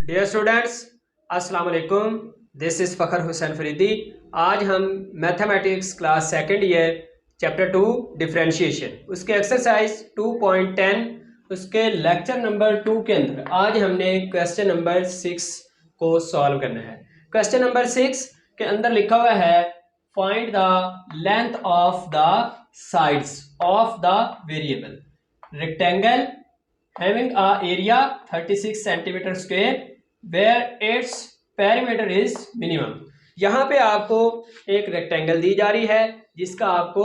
Dear students, अस्सलाम वालेकुम। This is Fakhar Hussain Faridi. आज हम mathematics class second year chapter 2 differentiation उसके एक्सरसाइज 2.10 उसके लेक्चर नंबर 2 के अंदर आज हमने क्वेश्चन नंबर 6 को सॉल्व करना है। क्वेश्चन नंबर 6 के अंदर लिखा हुआ है find the length of the sides of the variable rectangle having a area 36 centimeter square where its perimeter is minimum। यहाँ पे आपको एक रेक्टेंगल दी जा रही है जिसका आपको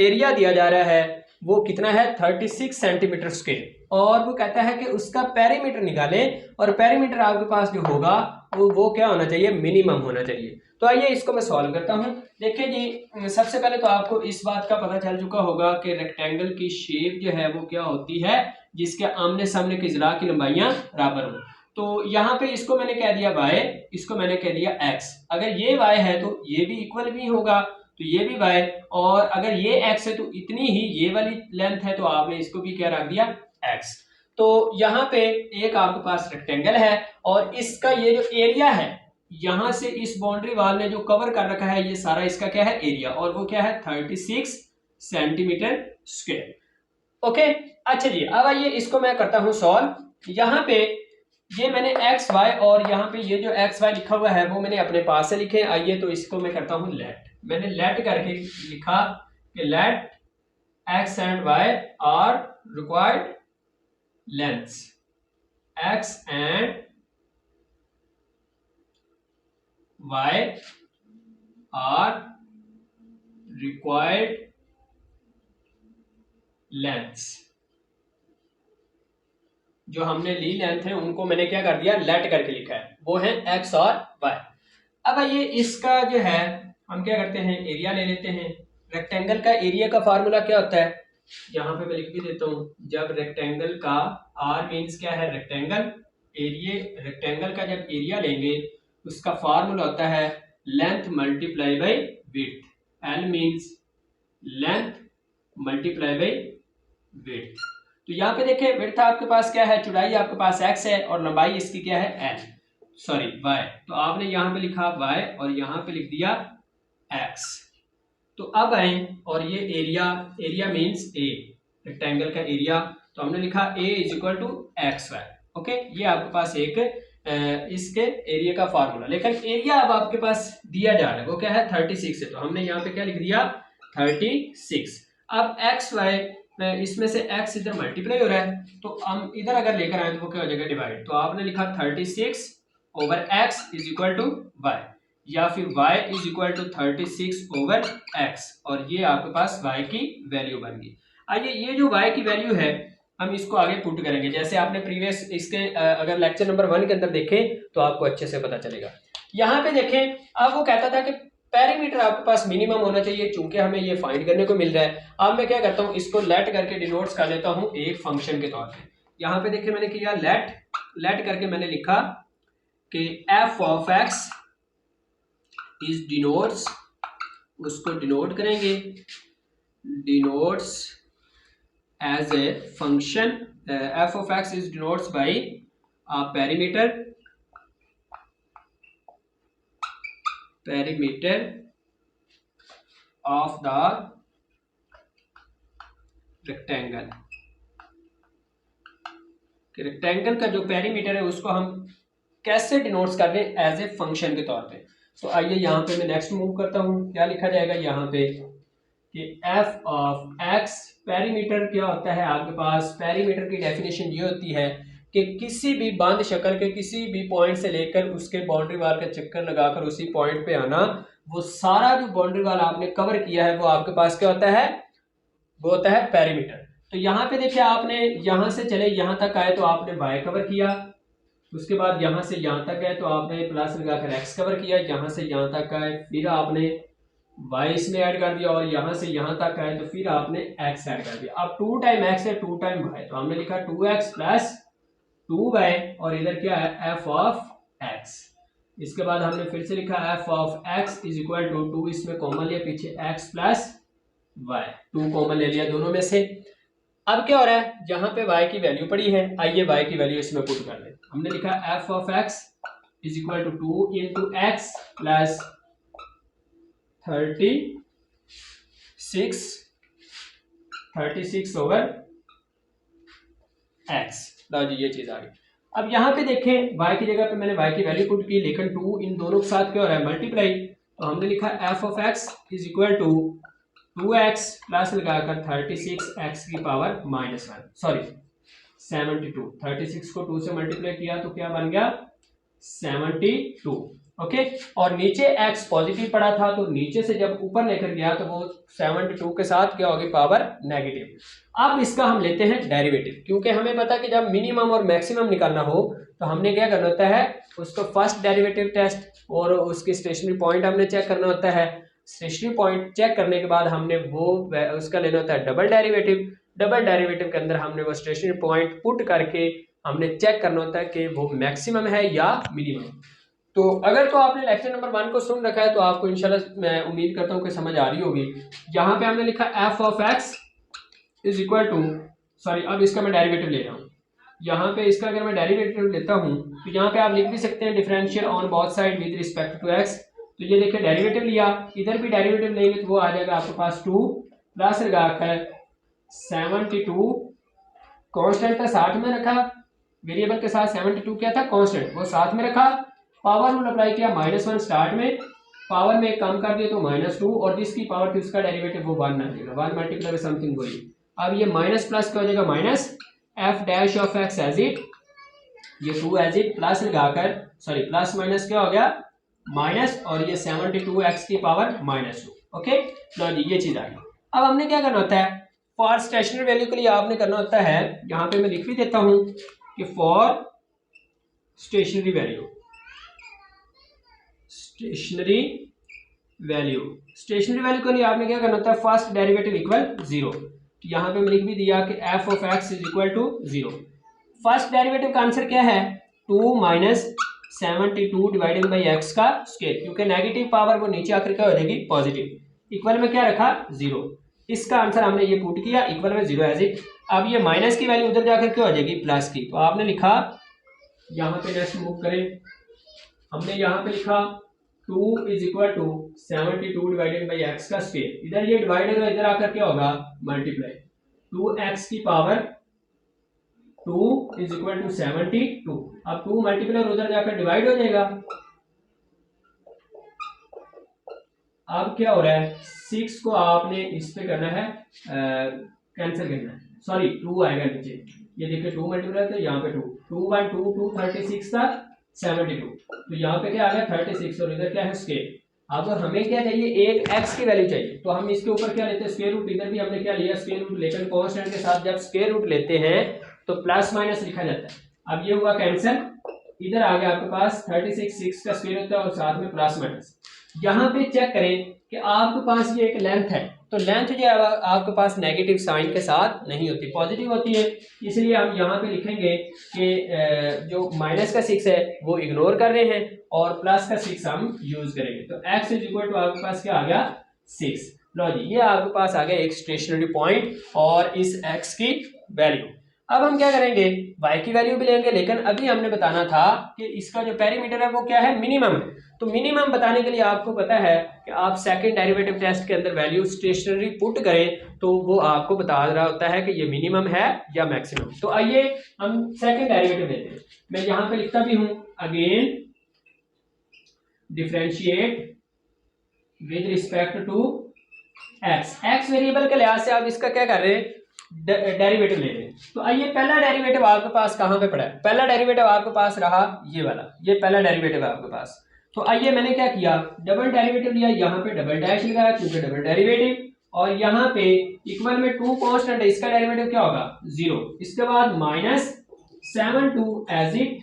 एरिया दिया जा रहा है, वो कितना है 36 सेंटीमीटर स्क्वायर, और वो कहता है कि उसका पेरीमीटर निकालें और पेरीमीटर आपके पास जो होगा वो क्या होना चाहिए, मिनिमम होना चाहिए। तो आइए इसको मैं सॉल्व करता हूँ। देखिए जी, सबसे पहले तो आपको इस बात का पता चल चुका होगा कि रेक्टेंगल की शेप जो है वो क्या होती है, जिसके आमने सामने की ज़रा की लंबाइयां बराबर हो। तो यहाँ पे इसको मैंने कह दिया y, इसको मैंने कह दिया x। अगर ये y है तो ये भी इक्वल भी होगा, तो ये भी y, और अगर ये x है तो इतनी ही ये वाली लेंथ है तो आपने इसको भी क्या रख दिया x। तो यहाँ पे एक आपके पास रेक्टेंगल है और इसका ये जो एरिया है, यहां से इस बाउंड्री वाल ने जो कवर कर रखा है, ये सारा इसका क्या है एरिया, और वो क्या है 36 सेंटीमीटर स्क्वायर। ओके, अच्छा जी, अब आइए इसको मैं करता हूं सॉल्व। यहाँ पे ये मैंने एक्स वाई और यहाँ पे ये जो एक्स वाई लिखा हुआ है वो मैंने अपने पास से लिखे। आइए तो इसको मैं करता हूं लेट। मैंने लेट करके लिखा कि let x and y are required lengths, x and y are required lengths. जो हमने ली लेंथ है उनको मैंने क्या कर दिया, लेट करके लिखा है, वो है एक्स और वाई। अब ये इसका जो है हम क्या करते हैं, एरिया ले लेते हैं। रेक्टेंगल का एरिया का फार्मूला क्या होता है, यहाँ पे मैं लिख भी देता हूँ। जब रेक्टेंगल का आर मीन्स क्या है, रेक्टेंगल एरिया, रेक्टेंगल का जब एरिया लेंगे उसका फार्मूला होता है length multiply by width. L means length multiply by width. तो यहाँ पे देखें विड्थ आपके पास क्या है, चौड़ाई आपके पास x है और लंबाई इसकी क्या है l, सॉरी y। तो आपने यहाँ पे लिखा y और यहाँ पे लिख दिया x। तो अब आए और ये area, area means a, rectangle का एरिया, तो हमने लिखा a is equal to x y. Okay, ये आपके पास एक इसके एरिया का फार्मूला। लेकिन एरिया अब आपके पास दिया जा रहा है वो क्या है 36 है, तो हमने यहाँ पे क्या लिख दिया 36। अब एक्स वाई इसमें से x इधर मल्टीप्लाई हो रहा है, तो हम इधर अगर लेकर आए तो वो क्या हो जाएगा डिवाइड। तो आपने लिखा 36 over x is equal to y, या फिर y is equal to 36 over x, और ये आपके पास y की वैल्यू बन गई। आइए ये जो y की वैल्यू है हम इसको आगे पुट करेंगे, जैसे आपने प्रीवियस इसके अगर लेक्चर नंबर 1 के अंदर देखें तो आपको अच्छे से पता चलेगा। यहाँ पे देखें, अब वो कहता था कि पेरीमीटर आपके पास मिनिमम होना चाहिए, चूंकि हमें ये फाइंड करने को मिल रहा है। अब मैं क्या करता हूँ, इसको लेट करके डिनोट्स कर लेता हूँ एक फंक्शन के तौर पे। यहाँ पे देखिए मैंने किया लेट, लेट करके मैंने लिखा कि f of x is denotes, उसको डिनोट करेंगे, denotes as a function, f of x is denotes by perimeter, perimeter of the rectangle। Rectangle का जो पेरीमीटर है उसको हम कैसे डिनोट्स कर रहे हैं, एज ए फंक्शन के तौर पे। तो आइए यहाँ पे मैं नेक्स्ट मूव करता हूँ। क्या लिखा जाएगा यहाँ पे कि f ऑफ x, पेरीमीटर क्या होता है आपके पास, पेरीमीटर की डेफिनेशन ये होती है कि किसी भी बंद शक्ल के किसी भी पॉइंट से लेकर उसके बाउंड्री वाल का चक्कर लगाकर उसी पॉइंट पे आना, वो सारा जो बाउंड्री वाल आपने कवर किया है वो आपके पास क्या होता है, वो होता है पेरीमीटर। तो यहाँ पे देखिए आपने यहाँ से चले यहाँ तक आए तो आपने y कवर किया, उसके बाद यहाँ से यहाँ तक आए तो आपने प्लस लगाकर x कवर किया, यहाँ से यहाँ तक आए फिर आपने y इसमें ऐड कर दिया, और यहाँ से यहाँ तक आए तो फिर आपने x ऐड कर दिया। अब 2 टाइम x है 2 टाइम y, तो हमने लिखा 2x प्लस 2y, और इधर क्या है f ऑफ x। इसके बाद हमने फिर से लिखा f of x is equal to 2, इसमें कॉमन लिया पीछे x प्लस y, 2 कॉमन ले लिया दोनों में से। अब क्या हो रहा है, जहां पे y की वैल्यू पड़ी है, आइए y की वैल्यू इसमें पुट कर लें। हमने लिखा f of x is equal to 2 into x plus 36 over x। लो जी ये चीज आ गई। अब यहाँ पे देखें y की जगह पे मैंने y की वैल्यू पुट की, लेकिन 2 इन दोनों के साथ क्या हो रहा है, मल्टीप्लाई। तो हमने लिखा f of x is equal to 2x plus लगाकर 36x की पावर -1, सॉरी 72। 36 को 2 से मल्टीप्लाई किया तो क्या बन गया 72। ओके, और नीचे x पॉजिटिव पड़ा था तो नीचे से जब ऊपर लेकर गया तो वो 72 के साथ क्या होगी, पावर नेगेटिव। अब इसका हम लेते हैं डेरिवेटिव, क्योंकि हमें पता कि जब मिनिमम और मैक्सिमम निकालना हो तो हमने क्या करना होता है, उसको फर्स्ट डेरिवेटिव टेस्ट और उसकी स्टेशनरी पॉइंट हमने चेक करना होता है। स्टेशनरी पॉइंट चेक करने के बाद हमने वो उसका लेना होता है डबल डेरिवेटिव। डबल डेरिवेटिव के अंदर हमने वो स्टेशनरी पॉइंट पुट करके हमने चेक करना होता है कि वो मैक्सिमम है या मिनिमम। तो अगर तो आपने लेक्चर नंबर 1 को सुन रखा है तो आपको इंशाल्लाह मैं उम्मीद करता हूँ कि समझ आ रही होगी। यहाँ पे हमने लिखा f of x is equal to, sorry अब इसका मैं डेरिवेटिव ले रहा हूँ। यहाँ पे इसका अगर मैं डेरिवेटिव लेता हूँ तो यहाँ पे आप लिख भी सकते हैं differential on both side with respect to x। तो ये देखिए डेरिवेटिव लिया, इधर भी डेरिवेटिव लेंगे तो वो आ जाएगा आपके पास 2 प्लस लगाकर 72, कांस्टेंट था साथ में रखा, वेरिएबल के साथ 72 क्या था कांस्टेंट, वो साथ में रखा, पावर रूल अप्लाई किया -1 स्टार्ट में, पावर में कम कर दिया तो -2, और जिसकी पावर थी उसका डेरिवेटिव वो 1 आ जाएगा, 1 मल्टीप्लाई बाय समथिंग वही। अब ये माइनस प्लस क्या हो जाएगा, minus f dash of x as it, ये 2 एज इट, प्लस लगाकर सॉरी प्लस माइनस क्या हो गया माइनस, और ये 72x की पावर -2। ओके लो जी ये चीज आ गई। अब हमने क्या करना होता है, फॉर स्टेशनरी वैल्यू के लिए आपने करना होता है, यहाँ पे मैं लिख भी देता हूं कि for stationary value, stationary value के लिए आपने क्या करना होता है, फर्स्ट डेरिवेटिव इक्वल 0। यहाँ पे मैं लिख भी दिया कि f of x is equal to 0। First derivative का आंसर क्या है, 2 माइनस 72 डिवाइडेड बाई x का स्क्वायर, क्योंकि नेगेटिव पावर वो नीचे आकर क्या हो जाएगी पॉजिटिव, इक्वल में क्या रखा 0। इसका आंसर हमने ये पुट किया, इक्वल में 0 एज इट। अब ये माइनस की वैल्यू उधर जाकर क्या हो जाएगी प्लस की, तो आपने लिखा यहाँ पे नेक्स्ट मूव करें, हमने यहाँ पे लिखा 2 is equal to 72 divided by x का स्क्वायर, इधर ये डिवाइड होगा, इधर आकर क्या होगा मल्टीप्लाई, 2x की पावर 2 इज इक्वल टू 72। अब 2 मल्टीप्लाई उधर जाकर डिवाइड हो जाएगा। अब क्या हो रहा है, 6 को आपने इस पे करना है कैंसिल करना है, सॉरी 2 आएगा नीचे, ये देखिए 2 मल्टीप्लाई तो यहाँ पे 2 2 1 2 2 36 था 72, तो यहाँ पे क्या आ गया 36, और इधर क्या है स्क्वायर। अब हमें क्या चाहिए, एक x की वैल्यू चाहिए, तो हम इसके ऊपर क्या लेते हैं स्क्वायर रूट, इधर भी हमने क्या लिया स्क्वायर रूट, लेकिन कांस्टेंट के साथ जब स्क्वायर रूट लेते हैं तो प्लस माइनस लिखा जाता है। अब ये हुआ कैंसिल, इधर आ गया आपके पास 36, 6 का स्क्वायर होता है और साथ में प्लस माइनस। यहाँ पे चेक करें कि आपके पास ये एक लेंथ है, तो लेंथ जो है आपके पास नेगेटिव साइन के साथ नहीं होती, पॉजिटिव होती है, इसलिए हम यहाँ पे लिखेंगे कि जो माइनस का 6 है वो इग्नोर कर रहे हैं और प्लस का 6 हम यूज करेंगे। तो x इज इक्वल टू आपके पास क्या आ गया 6। लो जी ये आपके पास आ गया एक स्टेशनरी पॉइंट और इस x की वैल्यू। अब हम क्या करेंगे, y की वैल्यू भी लेंगे, लेकिन अभी हमने बताना था कि इसका जो पेरीमीटर है वो क्या है, मिनिमम है। तो मिनिमम बताने के लिए आपको पता है कि आप सेकंड डेरिवेटिव टेस्ट के अंदर वैल्यू स्टेशनरी पुट करें तो वो आपको बता रहा होता है कि ये मिनिमम है या मैक्सिमम। तो आइए हम सेकंड डेरिवेटिव लेते हैं, मैं यहाँ पे लिखता भी हूं again differentiate with respect to x variable के लिहाज से आप इसका क्या कर रहे हैं, डेरिवेटिव ले रहे हैं। तो आइए पहला डेरिवेटिव आपके पास कहां पे पड़ा है, पहला डेरिवेटिव आपके पास रहा ये वाला, ये पहला डेरिवेटिव है आपके पास। तो आइए मैंने क्या किया, डबल डेरिवेटिव लिया, यहाँ पे डबल डैश लगाया क्योंकि डबल डेरिवेटिव, और यहाँ पे इक्वल में 2 कांस्टेंट है, इसका डेरिवेटिव क्या होगा 0, इसके बाद -72 एज इट,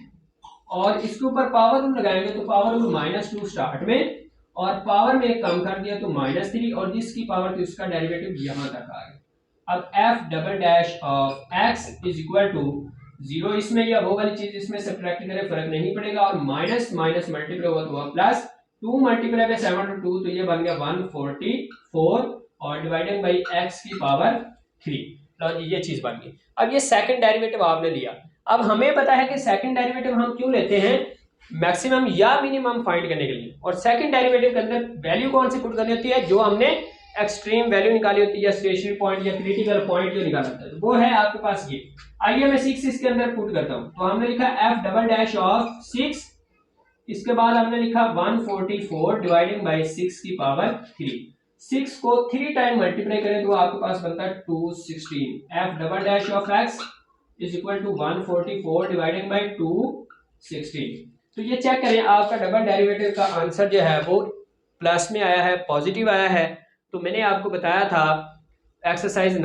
और इसके ऊपर पावर रूल लगाएंगे तो पावर रूल -2 स्टार्ट में, और पावर में कम कर दिया तो -3, और जिसकी पावर थी उसका डेरिवेटिव यहाँ तक आ गया। अब f double dash of x is equal to 0, इसमें या वो वाली चीज इसमें सब्ट्रैक्ट करें फर्क नहीं पड़ेगा, और माइनस माइनस मल्टीप्लाई हुआ तो प्लस 2 मल्टीप्लाई बाय 72 तो ये बन गया 144, और डिवाइडेड बाई x की पावर 3। लो जी ये चीज बन गई। अब ये सेकंड डेरिवेटिव आपने लिया। अब हमें पता है कि सेकंड डेरिवेटिव हम क्यों लेते हैं, मैक्सिमम या मिनिमम फाइंड करने के लिए। और सेकंड डेरिवेटिव के अंदर वैल्यू कौन सी पुट करनी होती है, जो हमने एक्सट्रीम वैल्यू निकाली होती है या स्टेशनरी पॉइंट या क्रिटिकल पॉइंट जो निकाला होता है, तो वो है आपके पास ये। आइए मैं 6 इसके अंदर पुट करता हूं। तो हमने लिखा f डबल डैश ऑफ 6, इसके बाद हमने लिखा 144 डिवाइडिंग बाय 6 की पावर 3। 6 को 3 टाइम मल्टीप्लाई करें तो आपके पास बनता है 216। f double dash of x is equal to 144 dividing by 216। तो ये चेक करें आपका डबल डेरिवेटिव का आंसर जो है वो प्लस में आया है, पॉजिटिव आया है। तो मैंने आपको बताया था एक्सरसाइज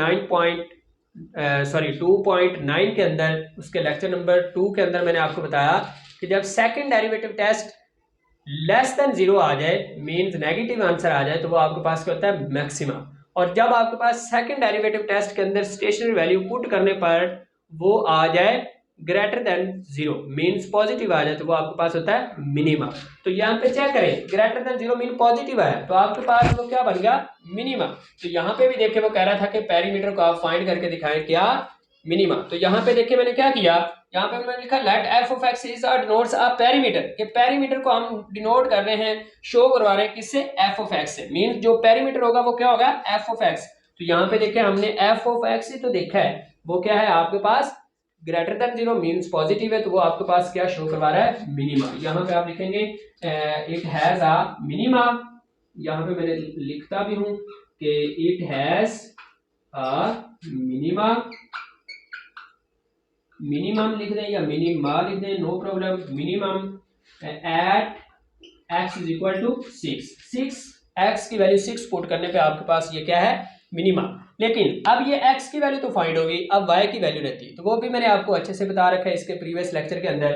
2.9 के अंदर, उसके लेक्चर नंबर 2 के अंदर मैंने आपको बताया कि जब second derivative test less than 0 आ जाए, मींस नेगेटिव आंसर आ जाए, तो वो आपके पास क्या होता है, मैक्सिमा। और जब आपके पास सेकंड डेरिवेटिव टेस्ट के अंदर स्टेशनरी वैल्यू पुट करने पर वो आ जाए ग्रेटर देन 0, मींस पॉजिटिव आ जाए, तो वो आपके पास होता है मिनिमा। तो यहाँ पे चेक करें, ग्रेटर देन 0 मीन पॉजिटिव आया, तो आपके पास वो क्या बन गया, मिनिमा। तो यहाँ पे भी देखिए वो कह रहा था कि पेरीमीटर को आप फाइंड करके दिखाएं क्या, मिनिमा। तो यहाँ पे देखिए मैंने क्या किया, यहाँ पे मैंने लिखा let f of x is denotes a perimeter, कि पेरीमीटर को हम डिनोट कर रहे हैं, शो करवा रहे हैं किससे, एफ ऑफ एक्स से। मींस जो पेरीमीटर होगा वो क्या होगा, एफ ऑफ एक्स। तो यहाँ पे देखिए हमने एफ ऑफ एक्स ही तो देखा है, वो क्या है आपके पास ग्रेटर देन 0 मींस पॉजिटिव है, तो वो आपके पास क्या शो करवा रहा है, मिनिमा। यहाँ पे आप लिखेंगे इट हैज अ मिनिमा। यहाँ पे मैंने लिखता भी हूं कि it has a minima, minimum लिख दें या मिनिमा लिख दें, no problem. Minimum at x is equal to 6 x की वैल्यू 6 पुट करने पे आपके पास ये क्या है, मिनिमा। लेकिन अब ये x की वैल्यू तो फाइंड होगी, अब y की वैल्यू रहती है। तो वो भी मैंने आपको अच्छे से बता रखा है इसके प्रीवियस लेक्चर के अंदर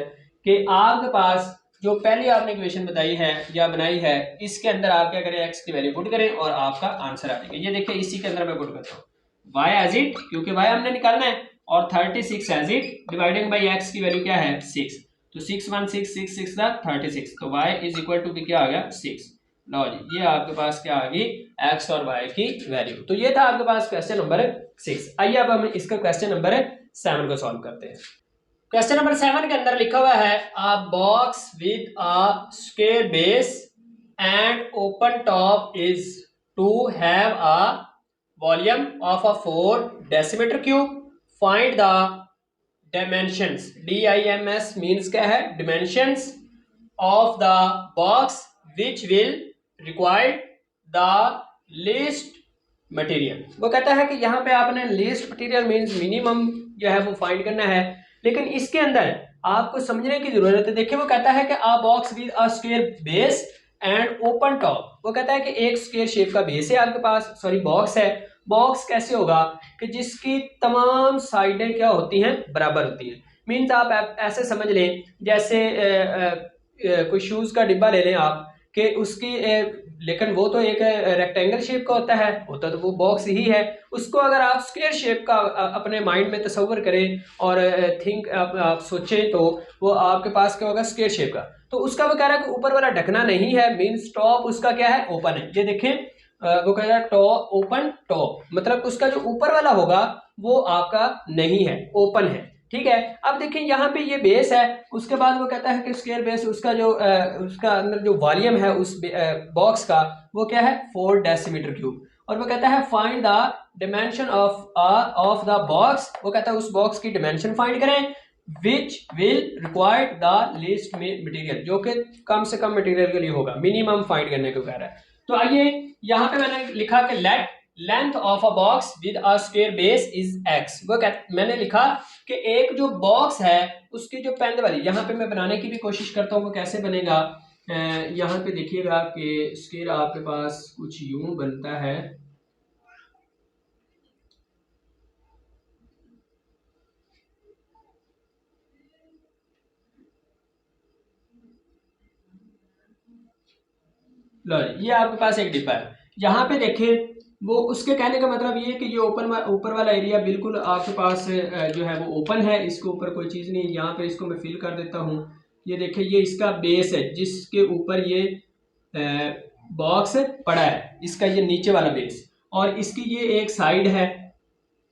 कि आपके पास जो पहले आपने इक्वेशन बताई है या बनाई है, इसके अंदर आप क्या करें, x की वैल्यू पुट करें और आपका आंसर आ जाएगा। ये देखिए इसी के अंदर मैं पुट करता हूँ y एज इट, क्योंकि y हमने निकालना है, और 36 as it dividing by x की वैल्यू क्या है, 6। तो 6 1 6 6 6 36, तो y इज इक्वल टू क्या आ गया, 6। लो जी ये आपके पास क्या आ गई, x और y की वैल्यू। तो ये था आपके पास क्वेश्चन नंबर 6। आइए अब हम इसका क्वेश्चन नंबर 7 को सॉल्व करते हैं। क्वेश्चन नंबर 7 के अंदर लिखा हुआ है a box with a square base and open top is to have a volume of a 4 decimetre cube, find the dimensions, DIMS means क्या है, dimensions of the box which will require the least material। वो कहता है कि यहाँ पे आपने least material means minimum जो है वो फाइंड करना है, लेकिन इसके अंदर आपको समझने की जरूरत है। देखिए वो कहता है कि a box with a square base and open top, वो कहता है कि एक स्क्वायर शेप का बेस है आपके पास, सॉरी बॉक्स है। बॉक्स कैसे होगा कि जिसकी तमाम साइडें क्या होती हैं, बराबर होती हैं। मीन्स आप ऐसे समझ लें जैसे कोई शूज का डिब्बा ले लें आप, कि उसकी लेकिन वो तो एक रेक्टेंगल शेप का होता तो वो बॉक्स ही है। उसको अगर आप स्क्वायर शेप का अपने माइंड में तस्वर करें और आप सोचें, तो वो आपके पास क्या होगा, स्क्वायर शेप का। तो उसका वो कह रहा है कि ऊपर वाला ढकना नहीं है, मीन्स टॉप उसका क्या है, ओपन है। ये देखें वो कह रहा है टॉप, ओपन टॉप, मतलब उसका जो ऊपर वाला होगा वो आपका नहीं है, ओपन है। ठीक है, अब देखिए यहाँ पे ये बेस है, उसके बाद वो कहता है कि स्क्वायर बेस, उसका जो उसका अंदर जो वॉल्यूम है उस बॉक्स का, वो क्या है, 4 डेसीमीटर क्यूब। और वो कहता है find the dimension of the box, वो कहता है उस बॉक्स की डिमेंशन फाइंड करें, which will required the least material, जो कि कम से कम मटेरियल के लिए होगा, मिनिमम फाइंड करने को कह रहा है। तो आइए यहाँ पे मैंने लिखा कि late length of a box with a square base is x। वो मैंने लिखा कि एक जो बॉक्स है उसकी जो पेंद वाली, यहाँ पे मैं बनाने की भी कोशिश करता हूँ वो कैसे बनेगा। यहाँ पे देखिएगा कि स्क्वायर आपके पास कुछ यूं बनता है, लो ये आपके पास एक डिब्बा है। यहाँ पे देखिए वो उसके कहने का मतलब ये है कि ये ऊपर वाला एरिया बिल्कुल आपके पास जो है वो ओपन है, इसके ऊपर कोई चीज़ नहीं। यहाँ पे इसको मैं फिल कर देता हूँ। ये देखिए ये इसका बेस है जिसके ऊपर ये बॉक्स पड़ा है, इसका ये नीचे वाला बेस, और इसकी ये एक साइड है,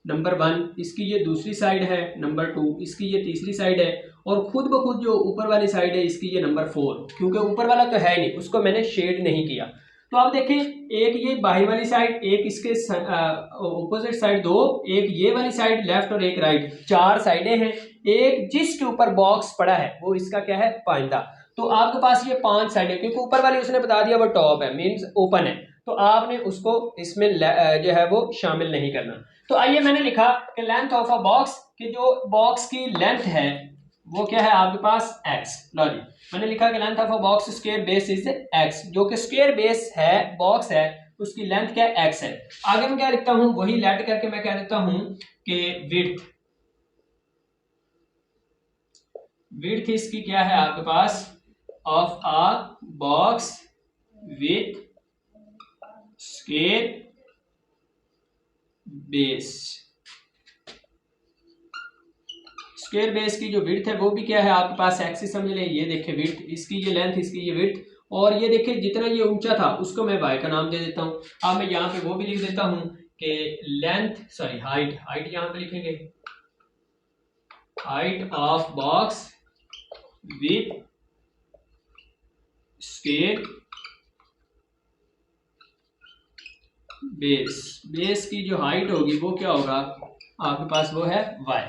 नंबर 1 इसकी ये दूसरी साइड है, नंबर 2 इसकी ये तीसरी साइड है, और खुद ब खुद जो ऊपर वाली साइड है इसकी ये नंबर 4, क्योंकि ऊपर वाला तो है नहीं, उसको मैंने शेड नहीं किया। तो आप देखें, एक ये बाहर वाली साइड, एक इसके ऑपोजिट साइड 2, एक ये वाली साइड लेफ्ट और एक राइट, 4 साइडें हैं। एक जिसके ऊपर बॉक्स पड़ा है वो इसका क्या है, पाइंदा। तो आपके पास ये 5 साइडें, क्योंकि ऊपर वाली उसने बता दिया वो टॉप है, मींस ओपन है, तो आपने उसको इसमें जो है वो शामिल नहीं करना। तो आइए, मैंने लिखा कि लेंथ ऑफ अ बॉक्स, कि जो बॉक्स की लेंथ है वो क्या है आपके पास x। लो जी, मैंने लिखा कि length of a box square base is x, जो कि स्क्वायर बेस है, बॉक्स है, उसकी लेंथ क्या है, x है। आगे मैं क्या लिखता हूं, वही लेट करके मैं क्या देता हूं कि विड्थ इसकी क्या है आपके पास, of a box with square base. Square base की जो विड्थ है वो भी क्या है आपके पास x समझ लें। ये देखिए विड्थ इसकी, ये लेंथ इसकी, ये विड्थ, और ये देखिए जितना ये ऊंचा था उसको मैं y का नाम दे देता हूं। अब मैं यहाँ पे वो भी लिख देता हूं कि लेंथ, सॉरी हाइट यहाँ पे लिखेंगे, height of box with square base की जो हाइट होगी वो क्या होगा आपके पास, वो है y।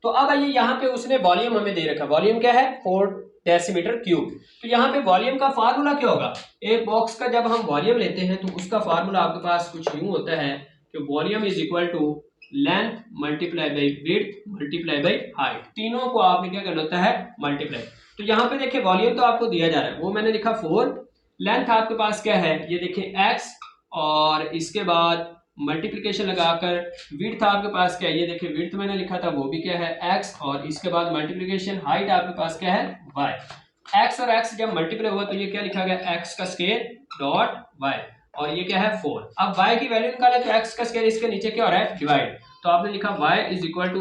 तो अब आइए, यहाँ पे उसने वॉल्यूम हमें दे रखा, वॉल्यूम क्या है 4 डेसीमीटर क्यूब। तो यहाँ पे वॉल्यूम का फार्मूला क्या होगा, एक बॉक्स का जब हम वॉल्यूम लेते हैं तो उसका फार्मूला आपके पास कुछ यूं होता है कि volume is equal to length multiply by width multiply by height, तीनों को आपने क्या करना होता है, मल्टीप्लाई। तो यहाँ पे देखिए वॉल्यूम तो आपको दिया जा रहा है, वो मैंने लिखा 4, लेंथ आपके पास क्या है, ये देखिए x, और इसके बाद मल्टीप्लिकेशन लगाकर विड्थ आपके पास क्या है, ये देखिए विड्थ मैंने लिखा था वो भी क्या है x, और इसके बाद मल्टीप्लिकेशन हाइट आपके पास क्या है y। x और x जब मल्टीप्लाई हुआ तो ये क्या लिखा गया, x का स्क्वायर डॉट y, और ये क्या है 4। अब y की वैल्यू निकाले तो x का स्क्वायर इसके नीचे क्या हो रहा है, डिवाइड, तो आपने लिखा y is equal to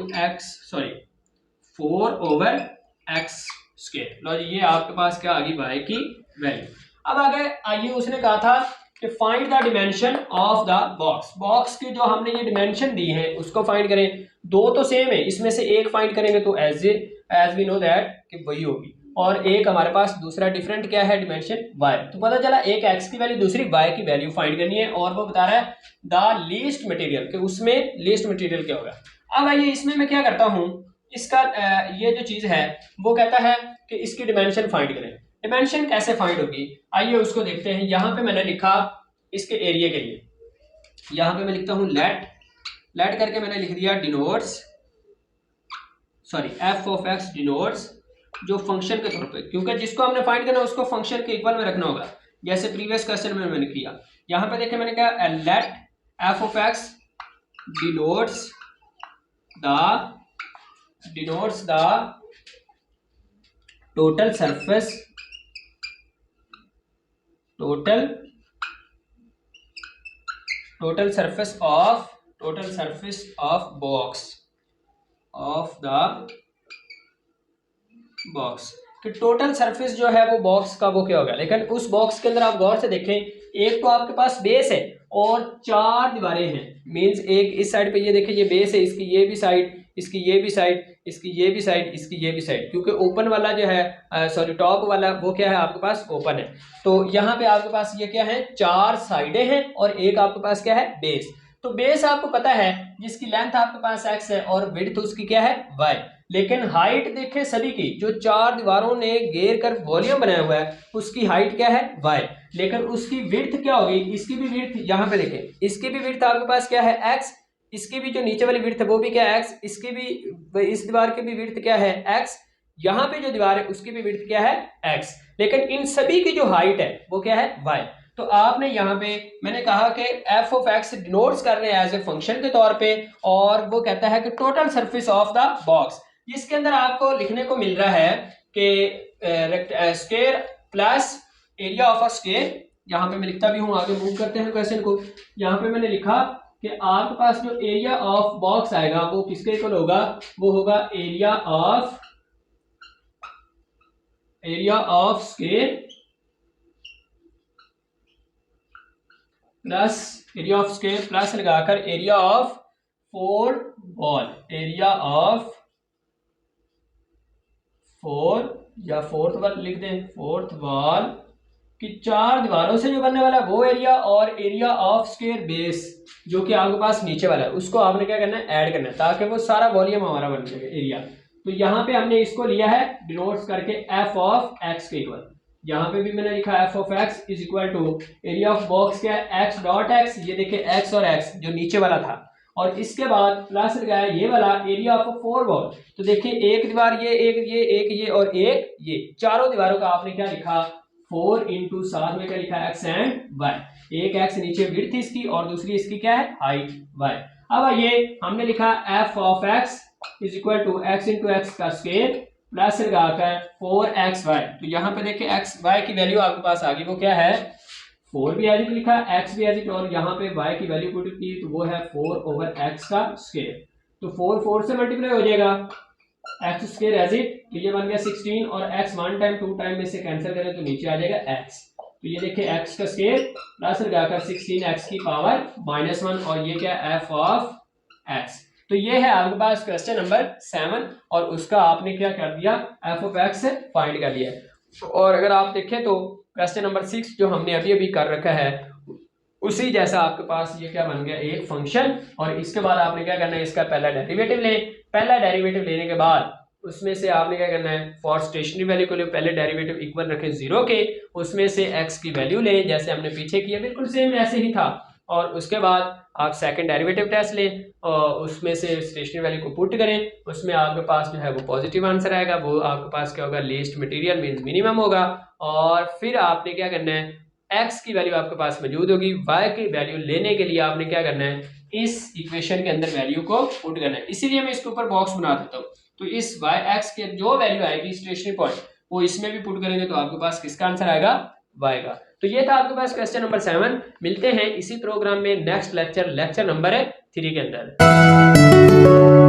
4 over x square. लो जी, ये आपके पास क्या आ गई y की वैल्यू। अब आगे आइए, उसने कहा था कि find the dimension of the box, box की जो हमने ये डिमेंशन दी है उसको फाइंड करें। दो तो सेम है, इसमें से एक फाइंड करेंगे तो एज वी नो दैट कि वही होगी, और एक हमारे पास दूसरा डिफरेंट क्या है, डिमेंशन y। तो पता चला एक x की वैल्यू दूसरी y की वैल्यू फाइंड करनी है, और वो बता रहा है द लीस्ट मटेरियल, कि उसमें लीस्ट मटेरियल क्या होगा। अब आइए, इसमें मैं क्या करता हूं, इसका ये जो चीज है वो कहता है कि इसकी डिमेंशन फाइंड करें। डिमेंशन कैसे फाइंड होगी, आइए उसको देखते हैं। यहां पे मैंने लिखा इसके एरिया के लिए, यहां पे मैं लिखता हूं लेट करके मैंने लिख दिया denotes, sorry F of x denotes, जो फंक्शन के तौर पे, क्योंकि जिसको हमने फाइंड करना है उसको फंक्शन के इक्वल में रखना होगा, जैसे प्रीवियस क्वेश्चन में मैंने किया। यहां पे देखें मैंने कहा let f of x denotes the total surface of box कि टोटल सरफेस जो है वो बॉक्स का वो क्या होगा। लेकिन उस बॉक्स के अंदर आप गौर से देखें, एक तो आपके पास बेस है और 4 दीवारें हैं, मींस एक इस साइड पे ये देखिए ये बेस है, इसकी ये भी साइड, इसकी ये भी साइड, इसकी ये भी साइड, इसकी ये भी साइड, क्योंकि ओपन वाला जो है सॉरी टॉप वाला वो क्या है आपके पास ओपन है। तो यहाँ पे आपके पास ये क्या है, 4 साइडें हैं और एक आपके पास क्या है बेस। तो बेस आपको पता है जिसकी लेंथ आपके पास x है और विड्थ उसकी क्या है y। लेकिन हाइट देखें सभी की, जो 4 दीवारों ने घेर कर वॉल्यूम बनाया हुआ है उसकी हाइट क्या है y, लेकिन उसकी विड्थ क्या होगी, इसकी भी विड्थ यहाँ पे देखें, इसकी भी विड्थ आपके पास क्या है x, इसकी भी जो नीचे वाली विड्थ है वो भी क्या है x, इसकी भी इस दीवार की भी विड्थ क्या है x, यहाँ पे जो दीवार है उसकी भी विड्थ क्या है x, लेकिन इन सभी की जो हाइट है वो क्या है y। तो आपने यहाँ पे मैंने कहा कि f ऑफ x डिनोट्स कर रहे हैं एज ए फंक्शन के तौर पे, और वो कहता है कि total surface of the box, जिसके अंदर आपको लिखने को मिल रहा है कि square plus area of a square. यहाँ पे मैं लिखता भी हूँ, आगे मूव करते हैं क्वेश्चन को। यहाँ पे मैंने लिखा कि आपके पास जो एरिया ऑफ बॉक्स आएगा वो किसके इक्वल होगा, वो होगा area of square plus area of square plus लगाकर area of 4 wall, area of 4 या फोर्थ वॉल लिख दें, फोर्थ वॉल कि 4 दीवारों से जो बनने वाला है वो एरिया, और एरिया ऑफ स्क्वायर बेस जो कि आपके पास नीचे वाला है उसको आपने क्या करना है, ऐड करना है, ताकि वो सारा वॉल्यूम हमारा बन जाए एरिया। तो यहाँ पे हमने इसको लिया है डिनोट्स करके एफ ऑफ एक्स के इक्वल। यहाँ पे भी मैंने लिखा f of x is equal to area of box क्या है, एक्स डॉट एक्स, ये देखिए एक्स और एक्स जो नीचे वाला था, और इसके बाद प्लस लगाया ये वाला एरिया ऑफ 4 वॉल। तो देखिए एक दीवार ये और एक ये, चारों दीवारों का आपने क्या लिखा, 4 इंटू साथ में क्या लिखा, एक्स एंड वाई। एक एक्स नीचे विड्थ इसकी और दूसरी इसकी क्या है, हाइट वाई। अब ये हमने लिखा f of x is equal to x into x का स्क्वायर प्लस लगाकर 4xy। तो यहाँ पे देखिए एक्स वाई की वैल्यू आपके पास आ गई, वो क्या है 4 भी एज इट लिखा, एक्स भी एज इट, और यहाँ पे y की वैल्यू पुट की तो वो है 4 ओवर x का स्क्वायर। तो 4 से मल्टीप्लाई हो जाएगा, एक्स स्क्वायर एज इट, तो ये बन गया 16, और x 1 टाइम 2 टाइम में से कैंसिल करें तो नीचे आ जाएगा x। तो ये देखिए x का स्क्वायर प्लस लगाकर 16x की पावर -1, और ये क्या एफ ऑफ x। तो ये है आपके पास क्वेश्चन नंबर 7, और उसका आपने क्या कर दिया, एफ ऑफ एक्स फाइंड कर लिया। और अगर आप देखें तो क्वेश्चन नंबर 6 जो हमने अभी अभी कर रखा है उसी जैसा आपके पास ये क्या बन गया, एक फंक्शन, और इसके बाद आपने क्या करना है, इसका पहला डेरिवेटिव लें। पहला डेरिवेटिव लेने के बाद उसमें से आपने क्या करना है, फॉर स्टेशनरी वैल्यू के लिए पहले डेरिवेटिव इक्वल रखें 0 के, उसमें से x की वैल्यू लें जैसे हमने पीछे किया, बिल्कुल सेम ऐसे ही था। और उसके बाद आप सेकंड डेरिवेटिव टेस्ट लें और उसमें से स्टेशनरी वैल्यू को पुट करें, उसमें आपके पास जो है वो पॉजिटिव आंसर आएगा, वो आपके पास क्या होगा, लीस्ट मटेरियल मींस मिनिमम होगा। और फिर आपने क्या करना है, x की वैल्यू आपके पास मौजूद होगी, y की वैल्यू लेने के लिए आपने क्या करना है, इस इक्वेशन के अंदर वैल्यू को पुट करना है। इसीलिए मैं इसके ऊपर बॉक्स बना देता हूँ। तो इस y के जो वैल्यू आएगी स्टेशनरी पॉइंट, वो इसमें भी पुट करेंगे तो आपके पास किसका आंसर आएगा, y का। तो ये था आपके पास क्वेश्चन नंबर 7। मिलते हैं इसी प्रोग्राम में नेक्स्ट लेक्चर नंबर 3 के अंदर।